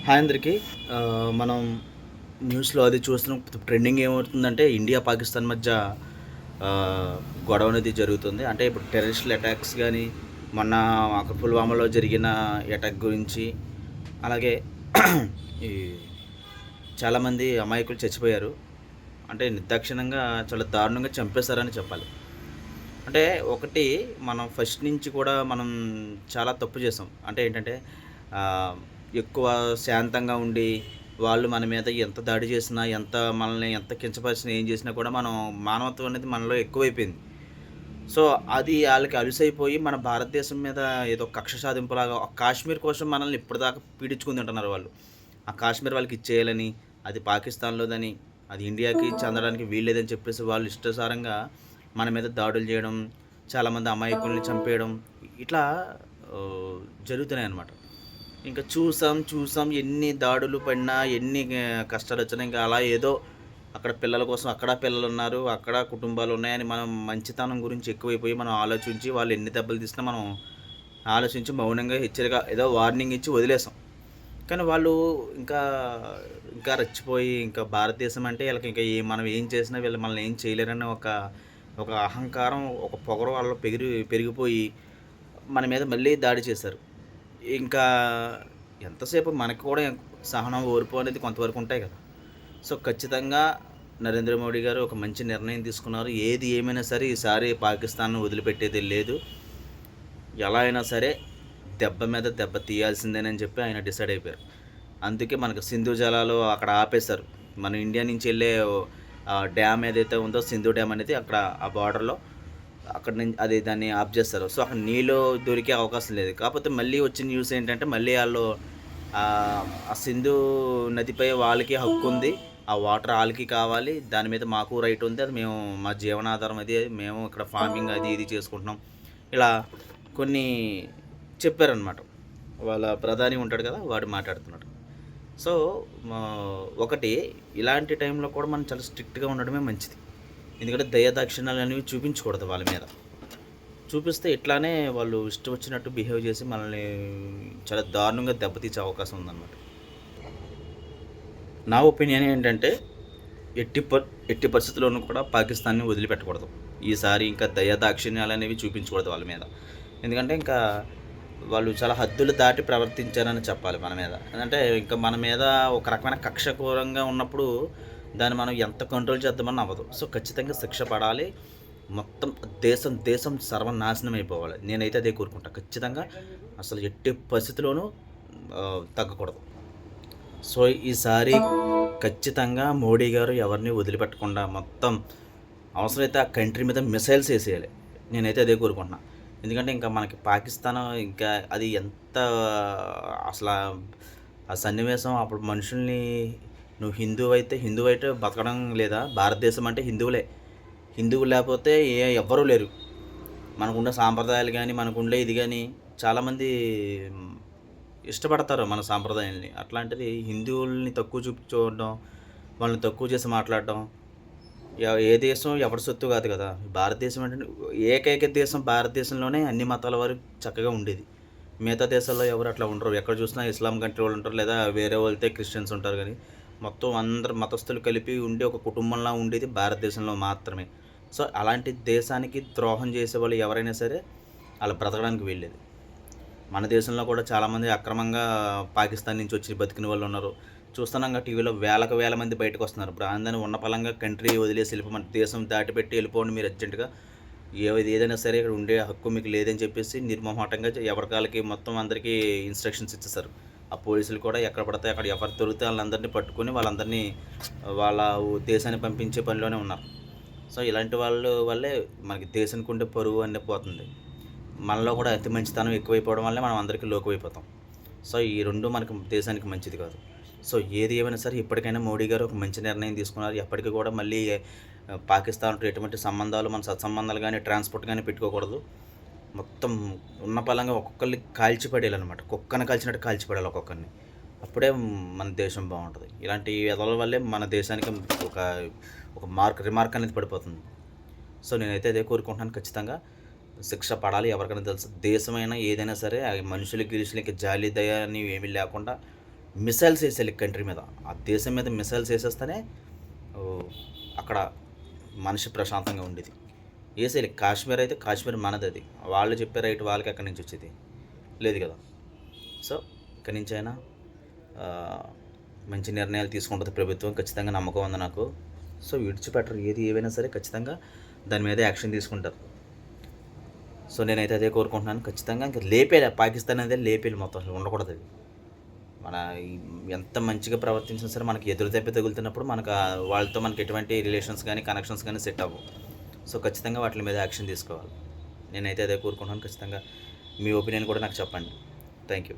Hi అందరికీ. మనం న్యూస్లో అది చూస్తున్నాం. ట్రెండింగ్ ఏమవుతుందంటే ఇండియా పాకిస్తాన్ మధ్య గొడవ అనేది జరుగుతుంది. అంటే ఇప్పుడు టెర్రరిస్టుల అటాక్స్ కానీ, మొన్న అక్కడ పుల్వామాలో జరిగిన అటాక్ గురించి, అలాగే ఈ చాలామంది అమాయకులు చచ్చిపోయారు. అంటే నిర్దాక్షిణ్యంగా చాలా దారుణంగా చంపేశారని చెప్పాలి. అంటే ఒకటి, మనం ఫస్ట్ నుంచి కూడా మనం చాలా తప్పు చేసాం. అంటే ఏంటంటే ఆహ్, ఎక్కువ శాంతంగా ఉండి, వాళ్ళు మన మీద ఎంత దాడి చేసినా, మనల్ని ఎంత కించపరిచినా, ఏం చేసినా కూడా మనం మానవత్వం అనేది మనలో ఎక్కువైపోయింది. సో, అది ఆళ్ళకి అలుసైపోయి మన భారతదేశం మీద ఏదో కక్ష సాధింపులాగా కాశ్మీర్ కోసం మనల్ని ఇప్పటిదాకా పీడించుకొని తింటున్నారు వాళ్ళు. ఆ కాశ్మీర్ వాళ్ళకి ఇచ్చేయాలని, అది పాకిస్తాన్‌లోదని, అది ఇండియాకి చెందడానికి వీల్లేదని చెప్పేసి వాళ్ళు ఇష్టాసారంగా మన మీద దాడులు చేయడం, చాలామంది అమాయకుల్ని చంపేయడం, ఇట్లా జరుగుతున్నాయన్నమాట. ఇంకా చూసాం ఎన్ని దాడులు పడినా, ఎన్ని కష్టాలొచ్చినా ఇంకా అలా ఏదో అక్కడ పిల్లల కోసం అక్కడ పిల్లలున్నారు, అక్కడ కుటుంబాలున్నాయని మనం మంచితనం గురించి ఎక్కువైపోయి మనం ఆలోచించి, వాళ్ళు ఎన్ని దెబ్బలు తీసినా మనం ఆలోచించి మౌనంగా హెచ్చరిక ఏదో వార్నింగ్ ఇచ్చి వదిలేసాం. కానీ వాళ్ళు ఇంకా, ఇంకా రెచ్చిపోయి ఇంకా భారతదేశం అంటే ఈళ్ళకి ఇంకా మనం ఏం చేసినా వీళ్ళు మనల్ని ఏం చేయలేరని ఒక ఒక అహంకారం, ఒక పొగరు వాళ్ళలో పెరిగిపోయి మన మీద మళ్ళీ దాడి చేశారు. ఇంకా ఎంతసేపు మనకు కూడా సహనం, ఓర్పు అనేది కొంతవరకు ఉంటాయి కదా! సో, ఖచ్చితంగా నరేంద్ర మోడీ గారు ఒక మంచి నిర్ణయం తీసుకున్నారు. ఏది ఏమైనా సరే ఈసారి పాకిస్తాన్‌ని వదిలిపెట్టేది లేదు. ఎలా అయినా సరే దెబ్బ మీద దెబ్బ తీయాల్సిందేనని చెప్పి ఆయన డిసైడ్ అయిపోయారు. అందుకే మనకు సింధు జలాలు అక్కడ ఆపేశారు. మన ఇండియా నుంచి ఎళ్ళే డ్యామ్ ఏదైతే ఉందో సింధు డ్యామ్ అనేది అక్కడ ఆ బార్డర్‌లో అక్కడి నుంచి అది దాన్ని ఆఫ్ చేస్తారు. సో, అక్కడ నీళ్ళు దొరికే అవకాశం లేదు. కాకపోతే మళ్ళీ వచ్చిన న్యూస్ ఏంటంటే మళ్ళీ ఆళ్ళు ఆ సింధు నదిపై వాళ్ళకి హక్కుంది. ఆ వాటర్ ఆళ్ళకి కావాలి. దాని మీద మాకు రైట్ ఉంది. అది మేము మా జీవనాధారం అది. మేము ఇక్కడ ఫార్మింగ్ అది ఇది చేసుకుంటున్నాం. ఇలా కొన్ని చెప్పారనమాట. వాళ్ళ ప్రధాని ఉంటాడు కదా! వాడు మాట్లాడుతున్నాడు. సో, ఒకటి ఇలాంటి టైంలో కూడా మనం చాలా స్ట్రిక్ట్‌గా ఉండడమే మంచిది. ఎందుకంటే దయాదాక్షిణ్యాలనేవి చూపించకూడదు వాళ్ళ మీద. చూపిస్తే ఇట్లానే వాళ్ళు ఇష్టం వచ్చినట్టు బిహేవ్ చేసి మనల్ని చాలా దారుణంగా దెబ్బతీసే అవకాశం ఉందన్నమాట. నా ఒపీనియన్ ఏంటంటే ఎట్టి పరిస్థితుల్లోనూ కూడా పాకిస్తాన్‌ని వదిలిపెట్టకూడదు. ఈసారి ఇంకా దయాదాక్షిణ్యాలనేవి చూపించకూడదు వాళ్ళ మీద. ఎందుకంటే ఇంకా వాళ్ళు చాలా హద్దులు దాటి ప్రవర్తించారని చెప్పాలి మన మీద. అంటే ఇంకా మన మీద ఒక రకమైన కక్షపూరంగా ఉన్నప్పుడు దాన్ని మనం ఎంత కంట్రోల్ చేద్దామని అవ్వదు. సో, ఖచ్చితంగా శిక్ష పడాలి. మొత్తం దేశం సర్వనాశనం అయిపోవాలి. నేనైతే అదే కోరుకుంటా. ఖచ్చితంగా అసలు ఎట్టి పరిస్థితిలోనూ తగ్గకూడదు. సో, ఈసారి ఖచ్చితంగా మోడీ గారు ఎవరిని వదిలిపెట్టకుండా మొత్తం అవసరమైతే ఆ కంట్రీ మీద మిసైల్స్ ఏసేయాలి. నేనైతే అదే కోరుకుంటున్నా. ఎందుకంటే ఇంకా మనకి పాకిస్తాన్ ఇంకా అది ఎంత అసలా ఆ సన్నివేశం అప్పుడు మనుషుల్ని నువ్వు హిందువైతే బతకడం లేదా? భారతదేశం అంటే హిందువులే. హిందువులు లేకపోతే ఎవ్వరూ లేరు. మనకుండే సాంప్రదాయాలు గానీ, మనకుండే ఇది గానీ చాలామంది ఇష్టపడతారు మన సాంప్రదాయాల్ని. అట్లాంటిది హిందువుల్ని తక్కువ చూడడం, వాళ్ళని తక్కువ చేసి మాట్లాడడం, ఏ దేశం ఎవడి సొత్తు కాదు కదా! భారతదేశం అంటే ఏకైక దేశం భారతదేశంలోనే అన్ని మతాల వారు చక్కగా ఉండేది. మిగతా దేశాల్లో ఎవరు అట్లా ఉండరు. ఎక్కడ చూసినా ఇస్లాం కంట్రీ వాళ్ళు ఉంటారు, లేదా వేరే వాళ్ళైతే క్రిస్టియన్స్ ఉంటారు గానీ, మొత్తం అందరు మతస్థులు కలిపి ఉండి ఒక కుటుంబంలా ఉండేది భారతదేశంలో మాత్రమే. సో, అలాంటి దేశానికి ద్రోహం చేసేవాళ్ళు ఎవరైనా సరే ఆళ్ళు బ్రతకడానికి వీల్లేదు. మన దేశంలో కూడా చాలామంది అక్రమంగా పాకిస్తాన్ నుంచి వచ్చి బతికిన వాళ్ళున్నారు. చూస్తున్నాంగా టీవీలో వేలకు వేల మంది బయటకొస్తున్నారు. బ్రాందని ఉన్న పలంగా కంట్రీ వదిలేసి వెళ్ళిపోమని, దేశం దాటిపెట్టి వెళ్ళిపోండి మీరు అర్జెంట్‌గా. ఏదైనా సరే ఇక్కడ ఉండే హక్కు మీకు లేదని చెప్పేసి నిర్మొహమాటంగా ఎవరికాళ్ళకి మొత్తం అందరికీ ఇన్‌స్ట్రక్షన్స్ ఇచ్చేసారు. ఆ పోలీసులు కూడా ఎక్కడ పడితే అక్కడ ఎవరు దొరికితే ఆళ్ళందరినీ పట్టుకొని వాళ్ళందరినీ వాళ్ళ దేశానికి పంపించే పనిలోనే ఉన్నారు. సో, ఇలాంటి వాళ్ళు వల్లే మనకి దేశానికి ఉండే పరువు అనేది పోతుంది. మనలో కూడా అతి మంచితనం ఎక్కువైపోవడం వల్లే మనం అందరికీ లోకువైపోతాం. సో, ఈ 2 మనకు దేశానికి మంచిది కాదు. సో, ఏది ఏమైనా సరే ఇప్పటికైనా మోడీ గారు ఒక మంచి నిర్ణయం తీసుకున్నారు. ఎప్పటికి కూడా మళ్ళీ పాకిస్తాన్‌తో ఎటువంటి సంబంధాలు, మన సత్సంబంధాలు గానీ, ట్రాన్స్‌పోర్ట్ గానీ పెట్టుకోకూడదు. మొత్తం ఉన్న పళంగా ఒక్కొక్కళ్ళని కాల్చి పడేయాలనమాట. కుక్కని కాల్చినట్టు కాల్చి పడేయాలి ఒక్కొక్కరిని. అప్పుడే మన దేశం బావుంటది. ఇలాంటి ఎదవల వల్లే మన దేశానికి ఒక ఒక రిమార్క్ అనేది పడిపోతుంది. సో, నేనైతే అదే కోరుకుంటున్నాను. ఖచ్చితంగా శిక్ష పడాలి. ఎవరికైనా తెలుసు దేశమైనా ఏదైనా సరే మనుషులకి, గినుషులకి జాలి, దయ అనేవి ఏమీ లేకుండా మిసైల్స్ వేసేయాలి కంట్రీ మీద. ఆ దేశం మీద మిసైల్స్ వేసేస్తేనే ఓ, అక్కడ మనిషి ప్రశాంతంగా ఉండేది. వేసేయాలి. కాశ్మీర్ అయితే కాశ్మీర్ మనది అది. వాళ్ళు చెప్పే రైట్ వాళ్ళకి ఎక్కడి నుంచి వచ్చేది? లేదు కదా. సో ఇక్కడి నుంచైనా ఆ, మంచి నిర్ణయాలు తీసుకుంటుంది ప్రభుత్వం. ఖచ్చితంగా నమ్మకం ఉంది నాకు. సో విడిచిపెట్టరు, ఏది ఏవైనా సరే ఖచ్చితంగా దాని మీద యాక్షన్ తీసుకుంటారు. సో నేనైతే అదే కోరుకుంటున్నాను. ఖచ్చితంగా ఇంకా లేపేయాలి, పాకిస్తాన్ అనేది లేపేయాలి, మొత్తం అసలు ఉండకూడదు అది. మన ఎంత మంచిగా ప్రవర్తించినా సరే మనకి ఎదురు దెబ్బ తగులుతున్నప్పుడు మనకు వాళ్ళతో మనకి ఎటువంటి రిలేషన్స్ కానీ కనెక్షన్స్ కానీ సెట్ అవ్వవు. సో ఖచ్చితంగా వాటి మీద యాక్షన్ తీసుకోవాలి. నేనైతే అదే కోరుకుంటున్నాను. ఖచ్చితంగా మీ ఒపీనియన్ కూడా నాకు చెప్పండి. Thank you.